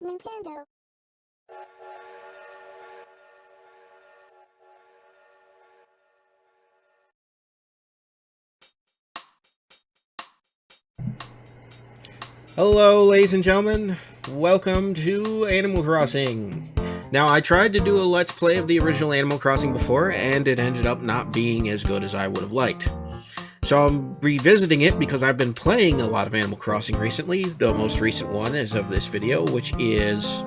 Nintendo. Hello, ladies and gentlemen. Welcome to Animal Crossing. Now, I tried to do a Let's Play of the original Animal Crossing before, and it ended up not being as good as I would have liked. So I'm revisiting it because I've been playing a lot of Animal Crossing recently. The most recent one is of this video, which is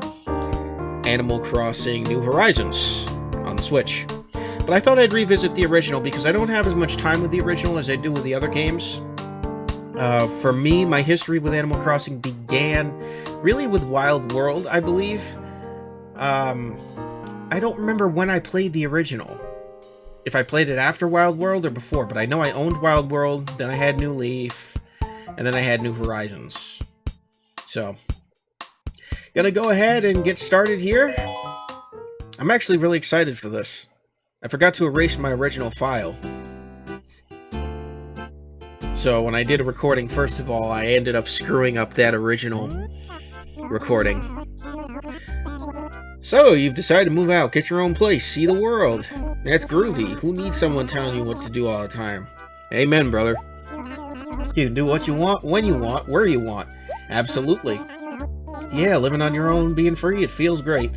Animal Crossing New Horizons on the Switch. But I thought I'd revisit the original because I don't have as much time with the original as I do with the other games. For me, my history with Animal Crossing began really with Wild World, I believe. I don't remember when I played the original. If I played it after Wild World or before, but I know I owned Wild World, then I had New Leaf, and then I had New Horizons. So, gonna go ahead and get started here. I'm actually really excited for this. I forgot to erase my original file. So when I did a recording, first of all, I ended up screwing up that original recording. So, you've decided to move out, get your own place, see the world. That's groovy. Who needs someone telling you what to do all the time? Amen, brother. You can do what you want, when you want, where you want. Absolutely. Yeah, living on your own, being free, it feels great.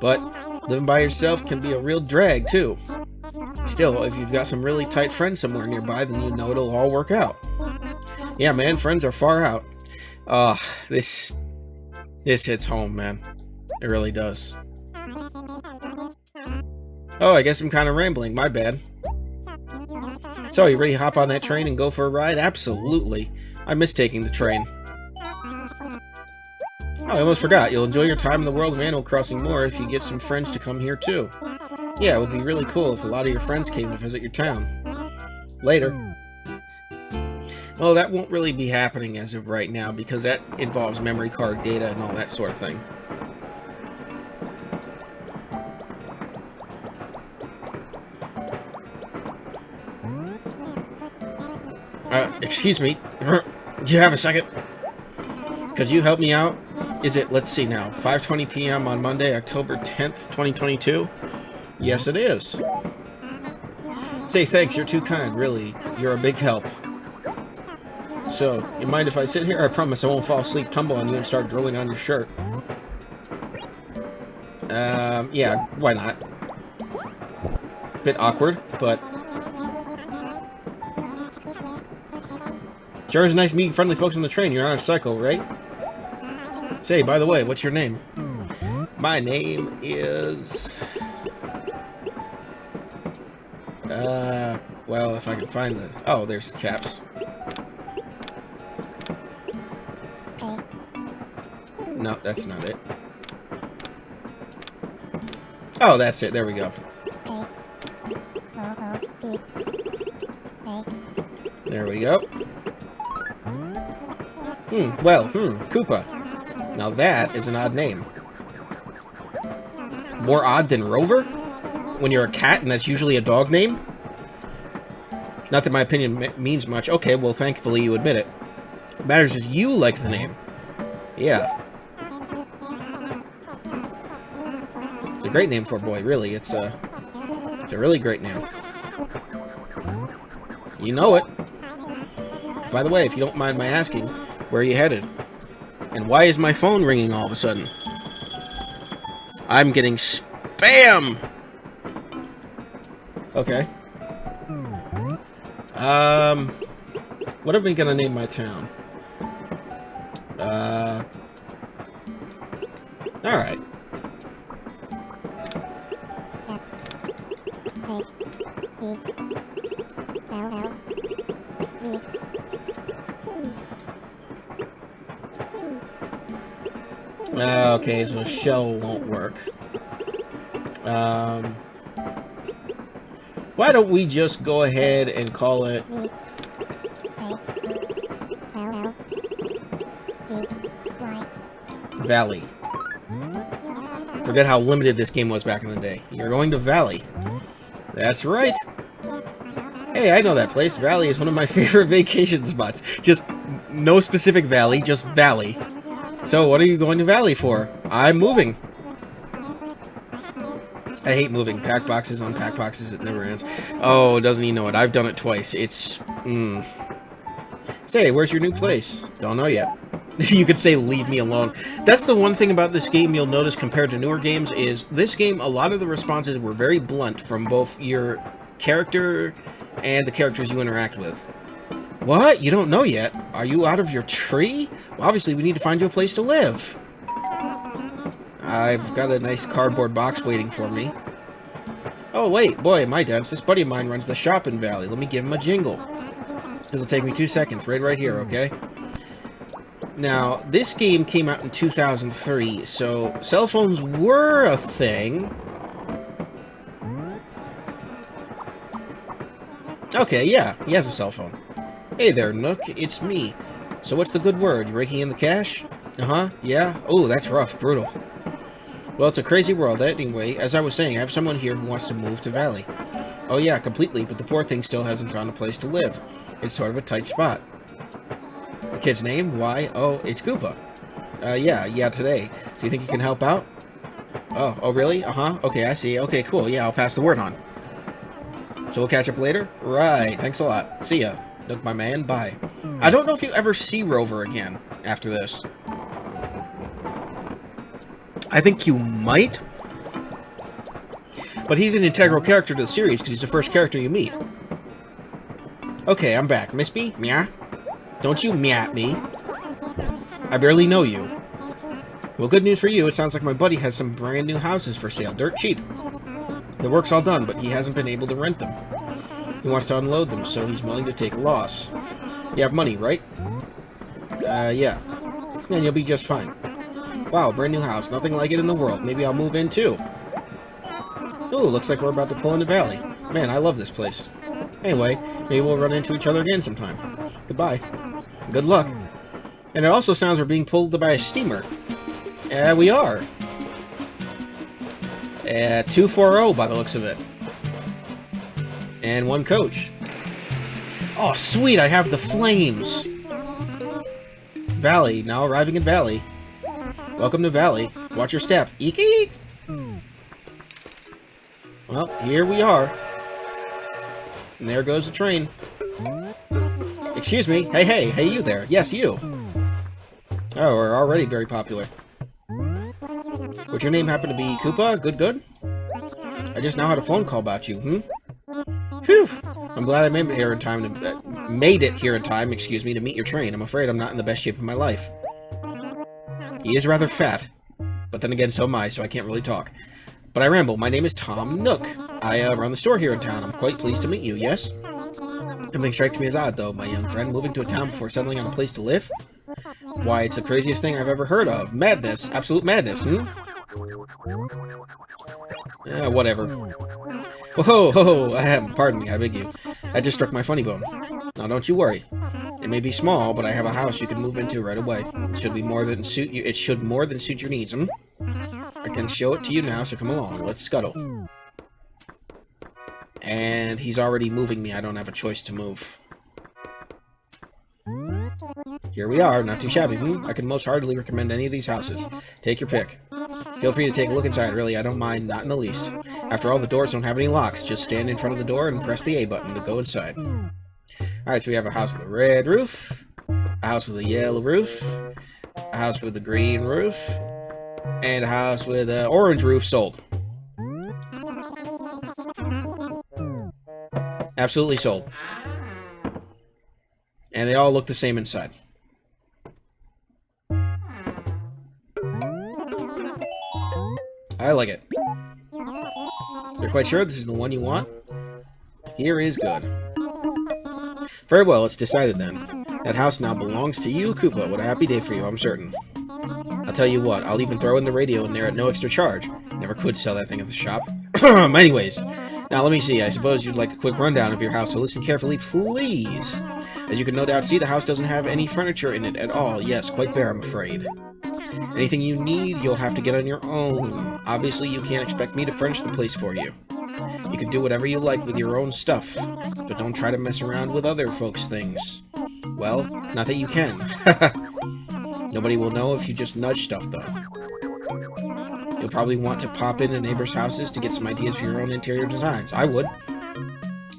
But living by yourself can be a real drag, too. Still, if you've got some really tight friends somewhere nearby, then you know it'll all work out. Yeah, man, friends are far out. This hits home, man. It really does. Oh, I guess I'm kind of rambling. My bad. So, you ready to hop on that train and go for a ride? Absolutely. I miss taking the train. Oh, I almost forgot. You'll enjoy your time in the world of Animal Crossing more if you get some friends to come here, too. Yeah, it would be really cool if a lot of your friends came to visit your town. Later. Well, that won't really be happening as of right now, because that involves memory card data and all that sort of thing. Excuse me. Do you have a second? Could you help me out? Is it, let's see now, 5:20 p.m. on Monday, October 10th, 2022? Yes, it is. Say thanks, you're too kind, really. You're a big help. So, you mind if I sit here? I promise I won't fall asleep, tumble on you, and start drooling on your shirt. Yeah, why not? Bit awkward, but... Sure is nice meeting friendly folks on the train. You're on a cycle, right? Say, by the way, what's your name? My name is... well, if I can find the... Oh, there's caps. No, that's not it. Oh, that's it. There we go. There we go. Koopa. Now that is an odd name. More odd than Rover? When you're a cat and that's usually a dog name? Not that my opinion means much. Okay, well, thankfully you admit it. What matters is you like the name. Yeah. It's a great name for a boy, really. It's a really great name. You know it. By the way, if you don't mind my asking, where are you headed? And why is my phone ringing all of a sudden? I'm getting spam! Okay. What are we gonna name my town? Alright. Okay, so shell won't work. Why don't we just go ahead and call it... Valley. Forget how limited this game was back in the day. You're going to Valley. That's right. Hey, I know that place. Valley is one of my favorite vacation spots. Just no specific valley, just Valley. So, what are you going to Valley for? I'm moving. I hate moving. Pack boxes, unpack boxes, it never ends. Oh, doesn't he know it? I've done it twice. It's, Say, where's your new place? Don't know yet. You could say, leave me alone. That's the one thing about this game you'll notice compared to newer games is, this game, a lot of the responses were very blunt from both your character and the characters you interact with. What? You don't know yet? Are you out of your tree? Well, obviously, we need to find you a place to live. I've got a nice cardboard box waiting for me. Oh, wait, boy, my dance. This buddy of mine runs the shop in Valley. Let me give him a jingle. This'll take me 2 seconds, right here, okay? Now, this game came out in 2003, so cell phones were a thing. Okay, yeah, he has a cell phone. Hey there, Nook, it's me. So what's the good word? You raking in the cash? Uh-huh, yeah? Oh, that's rough, brutal. Well, it's a crazy world. Anyway, as I was saying, I have someone here who wants to move to Valley. Oh yeah, completely, but the poor thing still hasn't found a place to live. It's sort of a tight spot. The kid's name? Why? Oh, it's Koopa. Yeah, today. Do you think you can help out? Oh, really? Uh-huh. Okay, I see. Okay, cool. Yeah, I'll pass the word on. So we'll catch up later? Right. Thanks a lot. See ya. Look, my man. Bye. I don't know if you ever see Rover again after this. I think you might. But he's an integral character to the series because he's the first character you meet. Okay, I'm back. Miss me? Meow? Don't you meow at me. I barely know you. Well, good news for you. It sounds like my buddy has some brand new houses for sale. Dirt cheap. The work's all done, but he hasn't been able to rent them. He wants to unload them, so he's willing to take a loss. You have money, right? Yeah. Then you'll be just fine. Wow, brand new house. Nothing like it in the world. Maybe I'll move in, too. Ooh, looks like we're about to pull in the valley. Man, I love this place. Anyway, maybe we'll run into each other again sometime. Goodbye. Good luck. And it also sounds we're being pulled by a steamer. Yeah, we are. 240 by the looks of it. And 1 coach. Oh, sweet, I have the flames. Valley, now arriving in Valley. Welcome to Valley. Watch your step. Eek, eek. Well, here we are. And there goes the train. Excuse me. Hey, you there. Yes, you. Oh, we're already very popular. Would your name happen to be Koopa? Good? I just now had a phone call about you, Phew. I'm glad I made it here in time to meet your train. I'm afraid I'm not in the best shape of my life. He is rather fat. But then again, so am I, so I can't really talk. But I ramble. My name is Tom Nook. I run the store here in town. I'm quite pleased to meet you, yes? Something strikes me as odd, though, my young friend. Moving to a town before settling on a place to live? Why, it's the craziest thing I've ever heard of. Madness. Absolute madness, Yeah, whatever. Whoa, pardon me, I beg you. I just struck my funny bone. Now, don't you worry. It may be small, but I have a house you can move into right away. It should more than suit your needs, I can show it to you now, so come along. Let's scuttle. And he's already moving me. I don't have a choice to move. Here we are. Not too shabby, I can most heartily recommend any of these houses. Take your pick. Feel free to take a look inside, really. I don't mind, not in the least. After all, the doors don't have any locks. Just stand in front of the door and press the A button to go inside. Alright, so we have a house with a red roof, a house with a yellow roof, a house with a green roof, and a house with an orange roof sold. Absolutely sold. And they all look the same inside. I like it. You're quite sure this is the one you want? Here is good. Very well, it's decided then. That house now belongs to you, Koopa. What a happy day for you, I'm certain. I'll tell you what, I'll even throw in the radio in there at no extra charge. Never could sell that thing at the shop. Anyways, now let me see. I suppose you'd like a quick rundown of your house, so listen carefully, please. As you can no doubt see, the house doesn't have any furniture in it at all. Yes, quite bare, I'm afraid. Anything you need, you'll have to get on your own. Obviously, you can't expect me to furnish the place for you. You can do whatever you like with your own stuff, but don't try to mess around with other folks' things. Well, not that you can. Nobody will know if you just nudge stuff, though. You'll probably want to pop into neighbors' houses to get some ideas for your own interior designs. I would.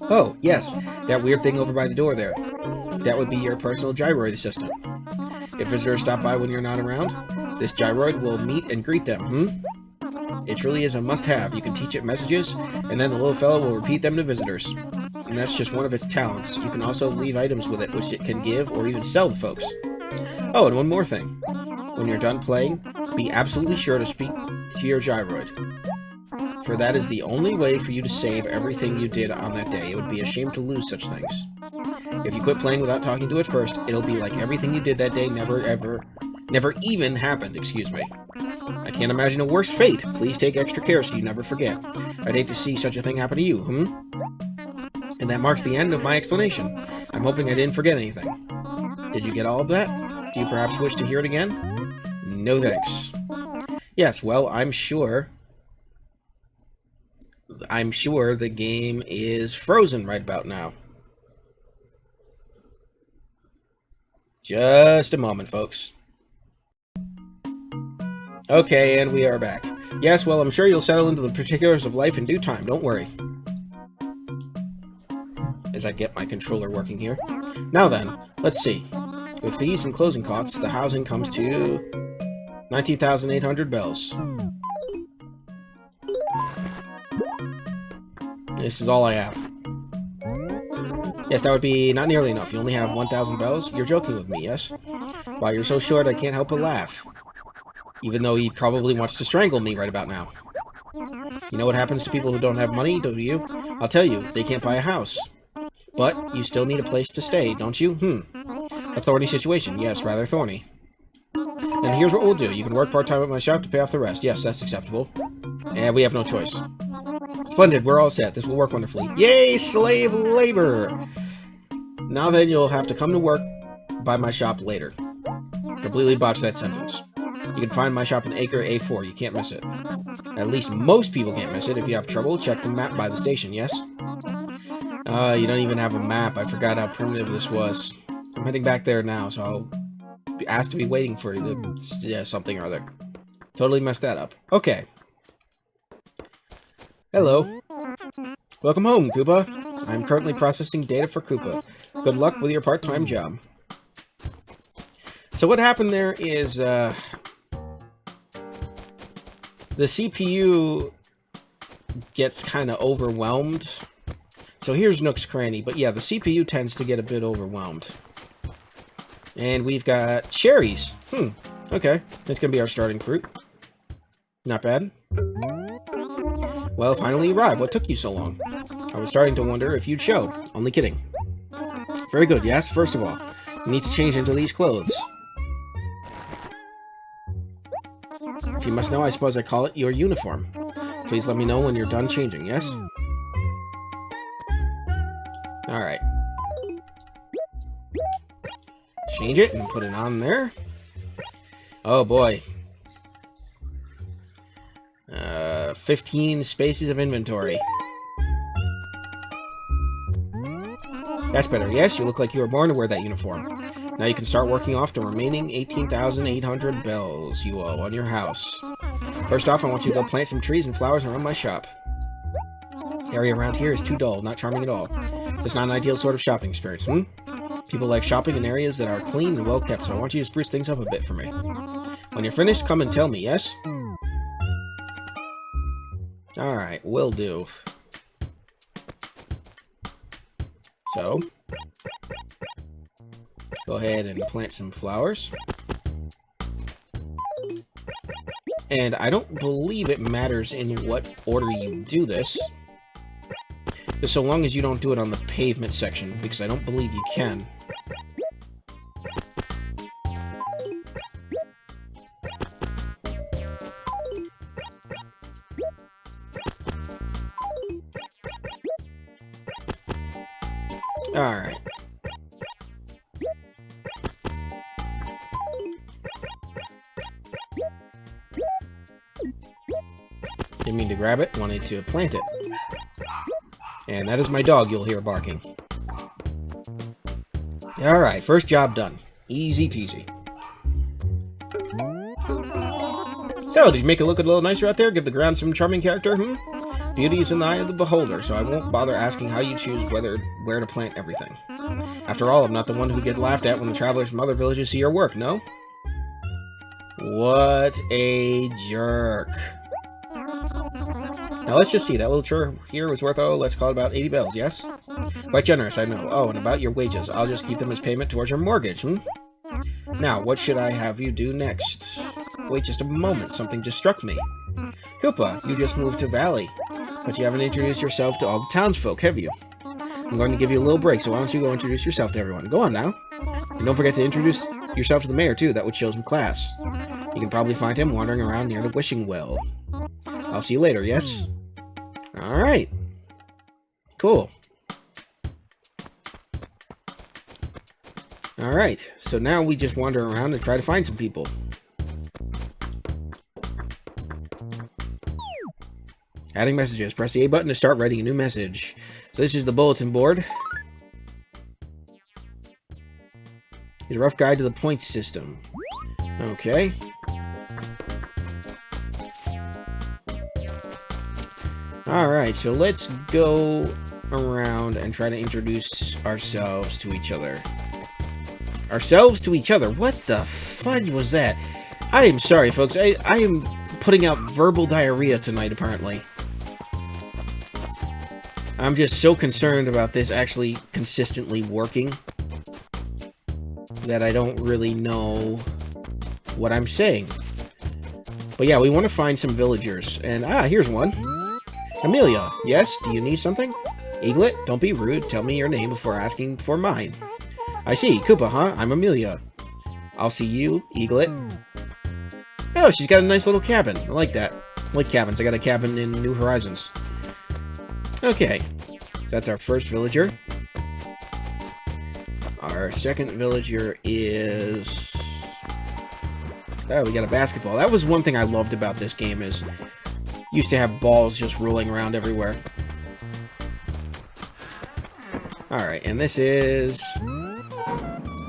Oh, yes, that weird thing over by the door there. That would be your personal gyroid assistant. If visitors stop by when you're not around, this gyroid will meet and greet them, It truly is a must-have. You can teach it messages, and then the little fellow will repeat them to visitors. And that's just one of its talents. You can also leave items with it, which it can give or even sell to folks. Oh, and one more thing. When you're done playing, be absolutely sure to speak to your gyroid. For that is the only way for you to save everything you did on that day. It would be a shame to lose such things. If you quit playing without talking to it first, it'll be like everything you did that day never even happened, excuse me. I can't imagine a worse fate. Please take extra care so you never forget. I'd hate to see such a thing happen to you, And that marks the end of my explanation. I'm hoping I didn't forget anything. Did you get all of that? Do you perhaps wish to hear it again? No thanks. Yes, well, I'm sure the game is frozen right about now. Just a moment, folks. Okay, and we are back. Yes, well, I'm sure you'll settle into the particulars of life in due time, don't worry. As I get my controller working here. Now then, let's see. With fees and closing costs, the housing comes to 19,800 bells. This is all I have. Yes, that would be not nearly enough. You only have 1,000 bells? You're joking with me, yes? Why, you're so short I can't help but laugh. Even though he probably wants to strangle me right about now. You know what happens to people who don't have money, don't you? I'll tell you, they can't buy a house. But you still need a place to stay, don't you? A thorny situation. Yes, rather thorny. And here's what we'll do. You can work part-time at my shop to pay off the rest. Yes, that's acceptable. And we have no choice. Splendid, we're all set. This will work wonderfully. Yay, slave labor! Now then, you'll have to come to work by my shop later. Completely botched that sentence. You can find my shop in Acre A4. You can't miss it. At least most people can't miss it. If you have trouble, check the map by the station, yes? You don't even have a map. I forgot how primitive this was. I'm heading back there now, so I'll be asked to be waiting for something or other. Totally messed that up. Okay. Hello. Welcome home, Koopa. I'm currently processing data for Koopa. Good luck with your part-time job. So what happened there is, the CPU gets kind of overwhelmed. So here's Nook's Cranny, but yeah, the CPU tends to get a bit overwhelmed. And we've got cherries. Okay, that's gonna be our starting fruit. Not bad. Well, finally arrived. What took you so long? I was starting to wonder if you'd show. Only kidding. Very good, yes. First of all, you need to change into these clothes. If you must know, I suppose I call it your uniform. Please let me know when you're done changing, yes? Alright. Change it and put it on there. Oh boy. 15 spaces of inventory. That's better. Yes, you look like you were born to wear that uniform. Now you can start working off the remaining 18,800 bells you owe on your house. First off, I want you to go plant some trees and flowers around my shop. The area around here is too dull, not charming at all. It's not an ideal sort of shopping experience, People like shopping in areas that are clean and well kept, so I want you to spruce things up a bit for me. When you're finished, come and tell me, yes? Alright, will do. So, go ahead and plant some flowers. And I don't believe it matters in what order you do this. Just so long as you don't do it on the pavement section, because I don't believe you can. Alright. Didn't mean to grab it, wanted to plant it. And that is my dog you'll hear barking. Alright, first job done. Easy peasy. So, did you make it look a little nicer out there? Give the ground some charming character, Beauty is in the eye of the beholder, so I won't bother asking how you choose where to plant everything. After all, I'm not the one who get laughed at when the travelers from other villages see your work, no? What a jerk. Now let's just see, that little chore here was worth, let's call it about 80 bells, yes? Quite generous, I know. Oh, and about your wages, I'll just keep them as payment towards your mortgage, Now, what should I have you do next? Wait just a moment, something just struck me. Koopa, you just moved to Valley, but you haven't introduced yourself to all the townsfolk, have you? I'm going to give you a little break, so why don't you go introduce yourself to everyone? Go on now. And don't forget to introduce yourself to the mayor, too. That would show some class. You can probably find him wandering around near the wishing well. I'll see you later, yes? Alright. Cool. Alright, so now we just wander around and try to find some people. Adding messages. Press the A button to start writing a new message. So this is the bulletin board. Here's a rough guide to the point system. Okay. Alright, so let's go around and try to introduce ourselves to each other. Ourselves to each other? What the fudge was that? I am sorry, folks. I am putting out verbal diarrhea tonight, apparently. I'm just so concerned about this actually consistently working that I don't really know what I'm saying. But yeah, we want to find some villagers. And, here's one. Amelia, yes? Do you need something? Eaglet, don't be rude. Tell me your name before asking for mine. I see. Koopa, huh? I'm Amelia. I'll see you, Eaglet. Oh, she's got a nice little cabin. I like that. I like cabins. I got a cabin in New Horizons. Okay. So that's our first villager. Our second villager is... Oh, we got a basketball. That was one thing I loved about this game is... used to have balls just rolling around everywhere. Alright, and this is...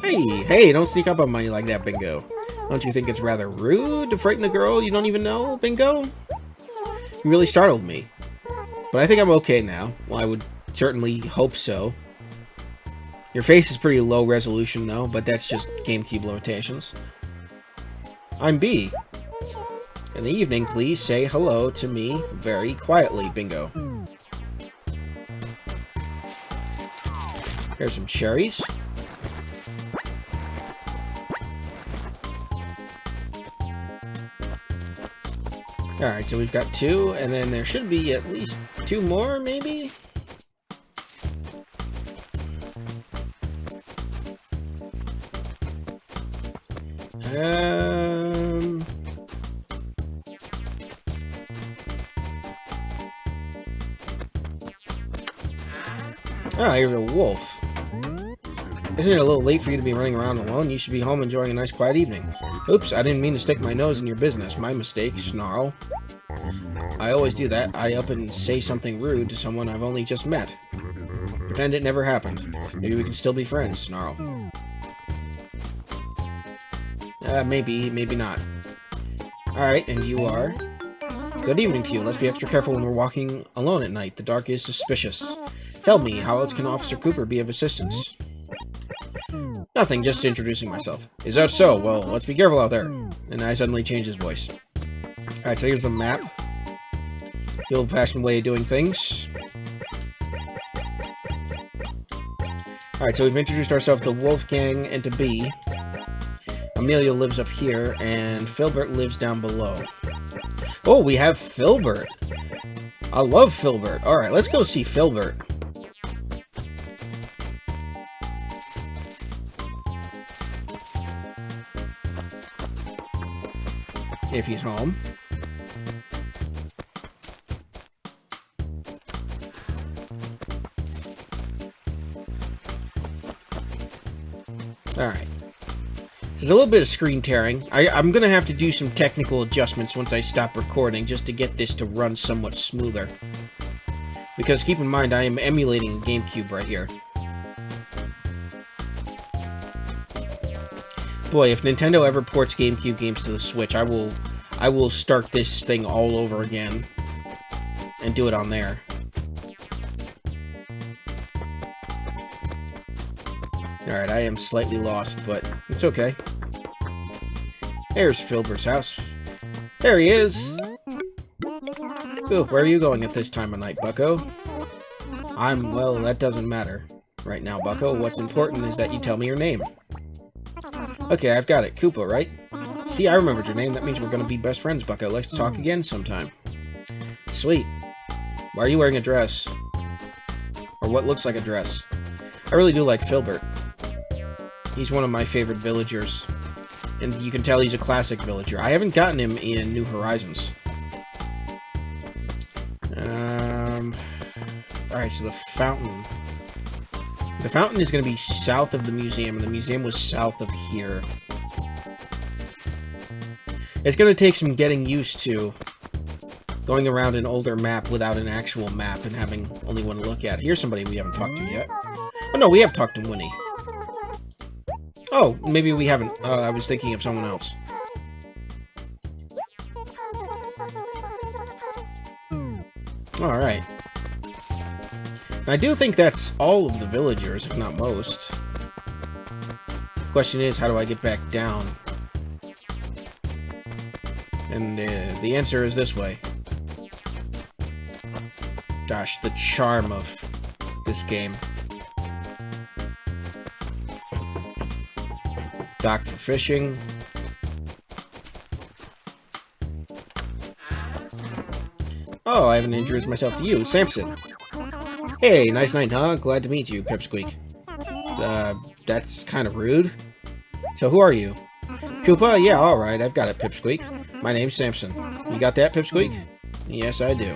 Hey, don't sneak up on me like that, Bingo. Don't you think it's rather rude to frighten a girl you don't even know, Bingo? You really startled me. But I think I'm okay now. Well, I would certainly hope so. Your face is pretty low resolution, though, but that's just GameCube limitations. I'm B. In the evening, please say hello to me very quietly, Bingo. Here's some cherries. Alright, so we've got 2, and then there should be at least 2 more, maybe? Ah, here's a wolf. Isn't it a little late for you to be running around alone? You should be home enjoying a nice quiet evening. Oops, I didn't mean to stick my nose in your business. My mistake, Snarl. I always do that. I up and say something rude to someone I've only just met. Pretend it never happened. Maybe we can still be friends, Snarl. Maybe not. Alright, and you are? Good evening to you. Let's be extra careful when we're walking alone at night. The dark is suspicious. Tell me, how else can Officer Cooper be of assistance? Nothing, just introducing myself. Is that so? Well, let's be careful out there. And I suddenly changed his voice. Alright, so here's the map. The old-fashioned way of doing things. Alright, so we've introduced ourselves to Wolfgang and to B. Amelia lives up here, and Filbert lives down below. Oh, we have Filbert! I love Filbert. Alright, let's go see Filbert. If he's home. Alright. There's a little bit of screen tearing. I'm going to have to do some technical adjustments once I stop recording just to get this to run somewhat smoother. Because keep in mind, I am emulating GameCube right here. Boy, if Nintendo ever ports GameCube games to the Switch, I will start this thing all over again and do it on there. Alright, I am slightly lost, but it's okay. There's Filbert's house. There he is! Ooh, where are you going at this time of night, bucko? Well, that doesn't matter right now, bucko. What's important is that you tell me your name. Okay, I've got it. Koopa, right? See, I remembered your name. That means we're gonna be best friends, bucko. Let's talk again sometime. Sweet. Why are you wearing a dress? Or what looks like a dress? I really do like Filbert. He's one of my favorite villagers. And you can tell he's a classic villager. I haven't gotten him in New Horizons. Alright, so the fountain. The fountain is going to be south of the museum, and the museum was south of here. It's going to take some getting used to going around an older map without an actual map and having only one to look at. Here's somebody we haven't talked to yet. Oh no, we have talked to Winnie. Oh, maybe we haven't. I was thinking of someone else. Alright. I do think that's all of the villagers, if not most. Question is, how do I get back down? And the answer is this way. Gosh, the charm of this game. Dock for fishing. Oh, I haven't introduced myself to you, Samson. Hey, nice night, huh? Glad to meet you, Pipsqueak. That's kind of rude. So who are you? Koopa? Yeah, alright, I've got it, Pipsqueak. My name's Samson. You got that, Pipsqueak? Yes, I do.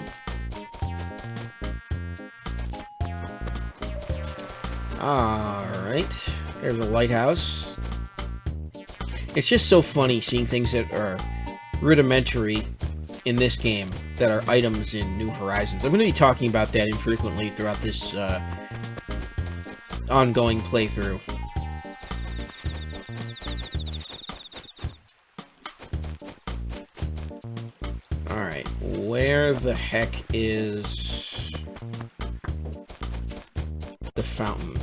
Alright. There's a lighthouse. It's just so funny seeing things that are rudimentary in this game that are items in New Horizons. I'm going to be talking about that infrequently throughout this ongoing playthrough. Alright, where the heck is the fountain?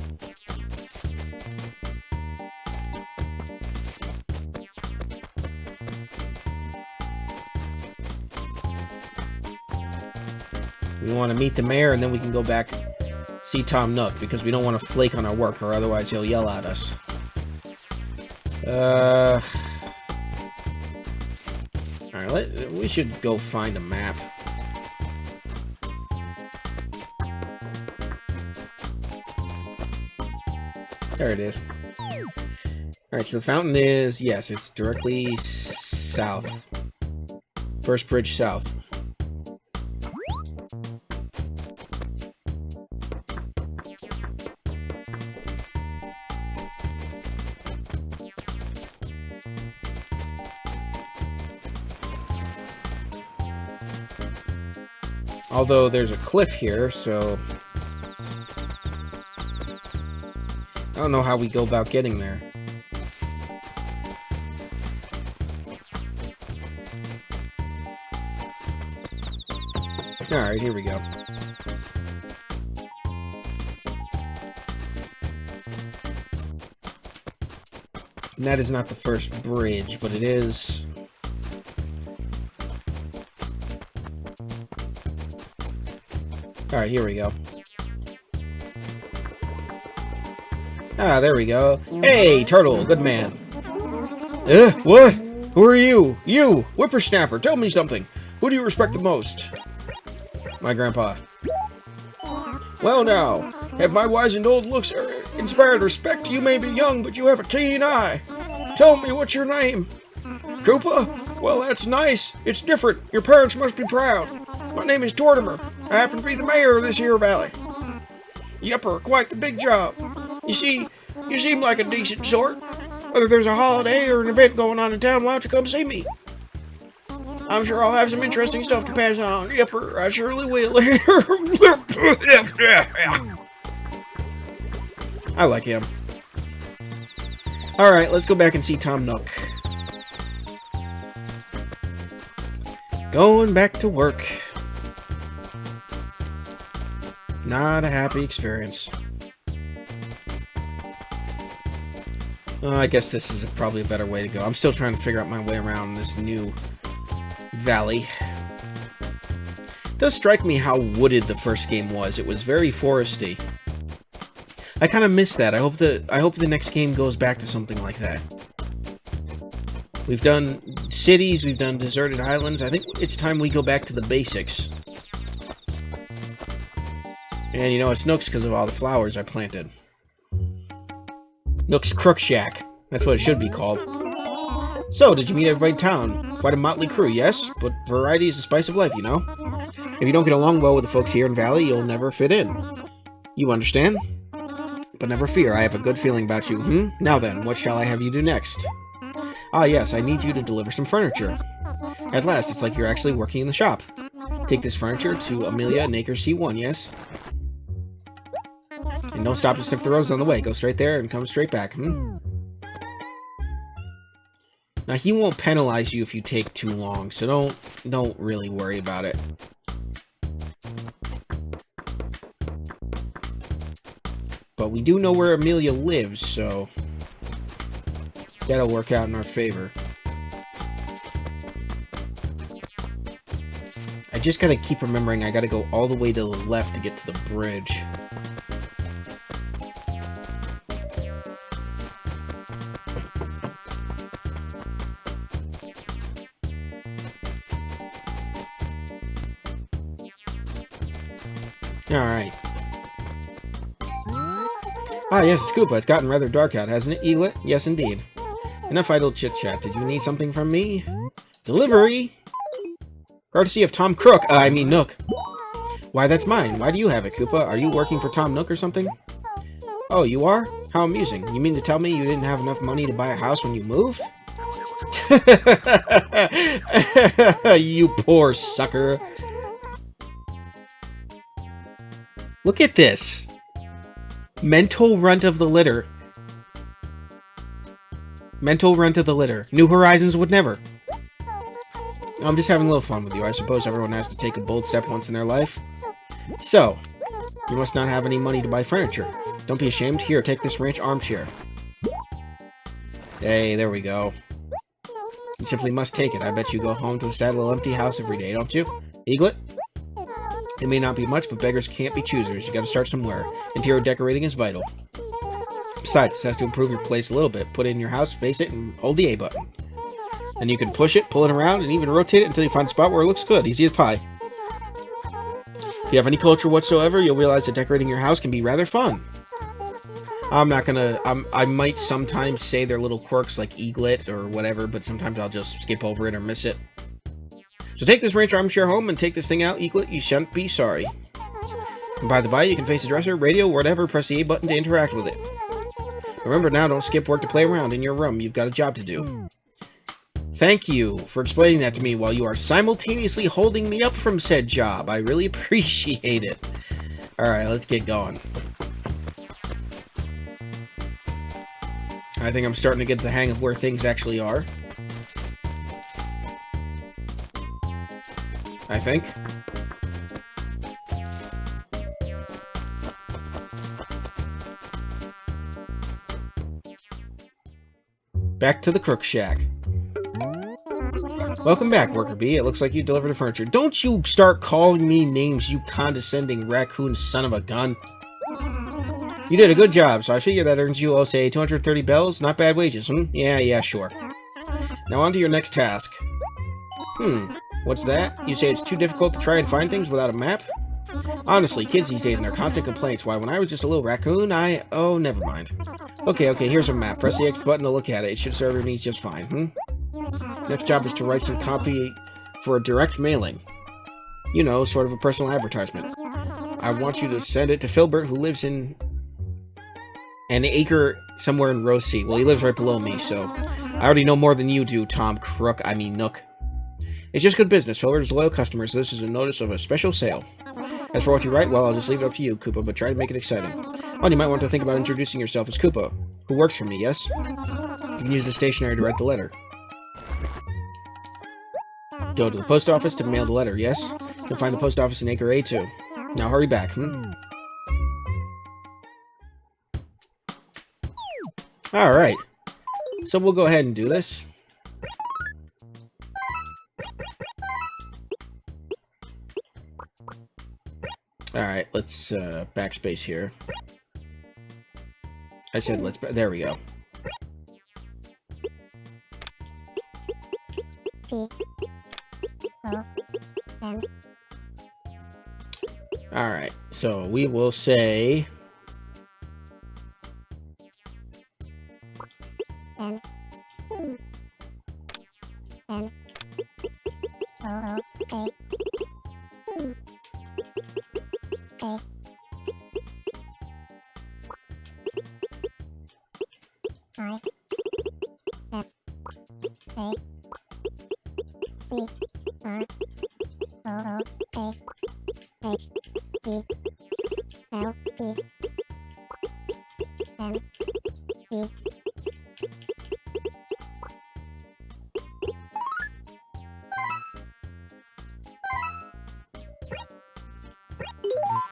We want to meet the mayor, and then we can go back see Tom Nook, because we don't want to flake on our work, or otherwise he'll yell at us. Alright, we should go find a map. There it is. Alright, so the fountain is, yes, it's directly south. First bridge south. Although there's a cliff here, so I don't know how we go about getting there. Alright, here we go. And that is not the first bridge, but it is... Alright, here we go. Ah, there we go. Hey, Turtle, good man. What? Who are you? You, whippersnapper, tell me something. Who do you respect the most? My grandpa. Well now, have my wizened old looks inspired respect? You may be young, but you have a keen eye. Tell me, what's your name? Koopa? Well, that's nice. It's different. Your parents must be proud. My name is Tortimer. I happen to be the mayor of this here valley. Yepper, quite the big job. You see, you seem like a decent sort. Whether there's a holiday or an event going on in town, why don't you come see me? I'm sure I'll have some interesting stuff to pass on. Yepper, I surely will. I like him. Alright, let's go back and see Tom Nook. Going back to work. Not a happy experience. I guess this is probably a better way to go. I'm still trying to figure out my way around this new valley. It does strike me how wooded the first game was. It was very foresty. I kind of miss that. I hope the next game goes back to something like that. We've done cities, we've done deserted islands. I think it's time we go back to the basics. And you know, it's Nooks because of all the flowers I planted. Nooks Crook Shack. That's what it should be called. So, did you meet everybody in town? Quite a motley crew, yes? But variety is the spice of life, you know? If you don't get along well with the folks here in Valley, you'll never fit in. You understand? But never fear, I have a good feeling about you, Now then, what shall I have you do next? Ah, yes, I need you to deliver some furniture. At last, it's like you're actually working in the shop. Take this furniture to Amelia in Acre C1, yes? And don't stop to sniff the roses on the way. Go straight there and come straight back, Now, he won't penalize you if you take too long, so don't really worry about it. But we do know where Amelia lives, so that'll work out in our favor. I just gotta keep remembering I gotta go all the way to the left to get to the bridge. Alright. Ah, yes, it's Koopa. It's gotten rather dark out, hasn't it, Eaglet? Yes, indeed. Enough idle chit-chat. Did you need something from me? Delivery! Courtesy of Tom Crook. I mean Nook. Why, that's mine. Why do you have it, Koopa? Are you working for Tom Nook or something? Oh, you are? How amusing. You mean to tell me you didn't have enough money to buy a house when you moved? You poor sucker. Look at this. Mental runt of the litter. Mental runt of the litter. New Horizons would never. I'm just having a little fun with you. I suppose everyone has to take a bold step once in their life. So, you must not have any money to buy furniture. Don't be ashamed. Here, take this ranch armchair. Hey, there we go. You simply must take it. I bet you go home to a sad little empty house every day, don't you? Eaglet? It may not be much, but beggars can't be choosers. You gotta start somewhere. Interior decorating is vital. Besides, this has to improve your place a little bit. Put it in your house, face it, and hold the A button. Then you can push it, pull it around, and even rotate it until you find a spot where it looks good. Easy as pie. If you have any culture whatsoever, you'll realize that decorating your house can be rather fun. I'm not gonna... I might sometimes say their little quirks like Eaglet or whatever, but sometimes I'll just skip over it or miss it. So take this ranch armchair home and take this thing out, Eaglet. You shan't be sorry. And by the by, you can face the dresser, radio, whatever. Press the A button to interact with it. Remember now, don't skip work to play around in your room. You've got a job to do. Thank you for explaining that to me while you are simultaneously holding me up from said job. I really appreciate it. Alright, let's get going. I think I'm starting to get the hang of where things actually are. I think. Back to the Crook Shack. Welcome back, Worker Bee. It looks like you delivered the furniture. Don't you start calling me names, you condescending raccoon son of a gun. You did a good job, so I figure that earns you, say, 230 bells. Not bad wages, Yeah, sure. Now on to your next task. What's that? You say it's too difficult to try and find things without a map? Honestly, kids these days and their constant complaints. Why, when I was just a little raccoon, Oh, never mind. Okay, here's a map. Press the X button to look at it. It should serve your needs just fine, Next job is to write some copy for a direct mailing. You know, sort of a personal advertisement. I want you to send it to Filbert, who lives in an acre somewhere in Row C. Well, he lives right below me, so I already know more than you do, Tom Crook. I mean, Nook. It's just good business. Filbert is a loyal customer, so this is a notice of a special sale. As for what you write, well, I'll just leave it up to you, Koopa, but try to make it exciting. Oh, you might want to think about introducing yourself as Koopa, who works for me, yes? You can use the stationery to write the letter. Go to the post office to mail the letter, yes? You'll find the post office in Acre A2. Now hurry back, Alright. So we'll go ahead and do this. Alright, let's backspace here. I said let's... There we go. Alright, so we will say...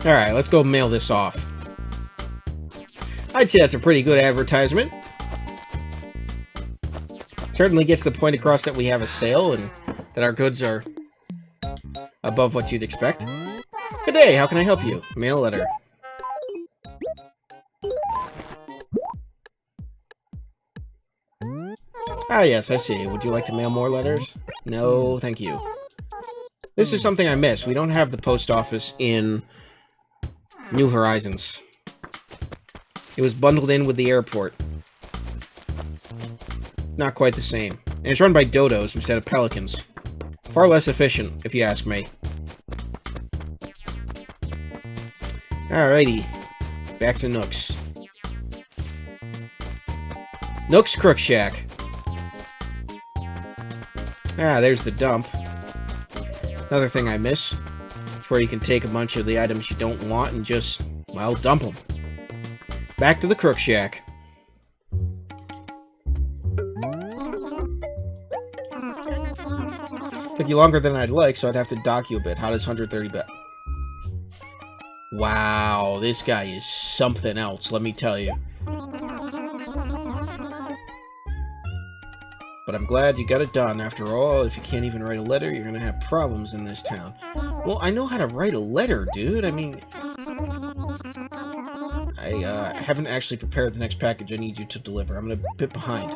Alright, let's go mail this off. I'd say that's a pretty good advertisement. Certainly gets the point across that we have a sale and that our goods are above what you'd expect. Good day, how can I help you? Mail letter. Ah yes, I see. Would you like to mail more letters? No, thank you. This is something I missed. We don't have the post office in New Horizons. It was bundled in with the airport. Not quite the same. And it's run by dodos instead of pelicans. Far less efficient, if you ask me. Alrighty. Back to Nooks. Nooks Crook Shack. Ah, there's the dump. Another thing I miss. It's where you can take a bunch of the items you don't want and just, well, dump them. Back to the Crook Shack. Took you longer than I'd like, so I'd have to dock you a bit. How does 130 bet? Wow, this guy is something else, let me tell you. But I'm glad you got it done. After all, if you can't even write a letter, you're gonna have problems in this town. Well, I know how to write a letter, dude. I mean... I haven't actually prepared the next package I need you to deliver. I'm a bit behind.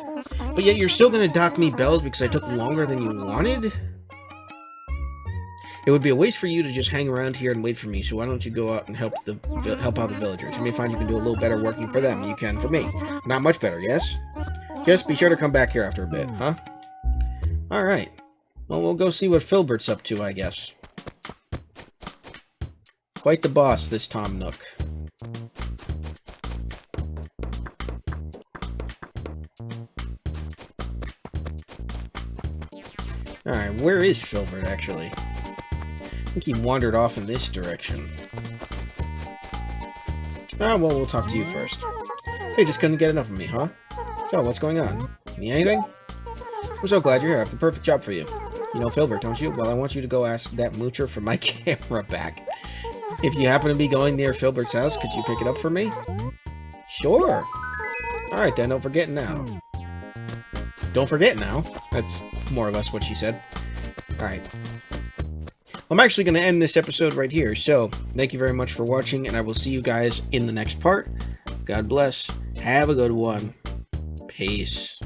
But yet you're still gonna dock me bells because I took longer than you wanted? It would be a waste for you to just hang around here and wait for me, so why don't you go out and help out the villagers? You may find you can do a little better working for them than you can for me. Not much better, yes? Just be sure to come back here after a bit, huh? Alright. Well, we'll go see what Filbert's up to, I guess. Quite the boss, this Tom Nook. Alright, where is Filbert, actually? I think he wandered off in this direction. Ah, well, we'll talk to you first. They just couldn't get enough of me, huh? So, what's going on? Need anything? I'm so glad you're here. I have the perfect job for you. You know Filbert, don't you? Well, I want you to go ask that moocher for my camera back. If you happen to be going near Filbert's house, could you pick it up for me? Sure. Alright then, don't forget now. Don't forget now? That's more or less what she said. Alright. I'm actually going to end this episode right here, so thank you very much for watching, and I will see you guys in the next part. God bless. Have a good one. Peace.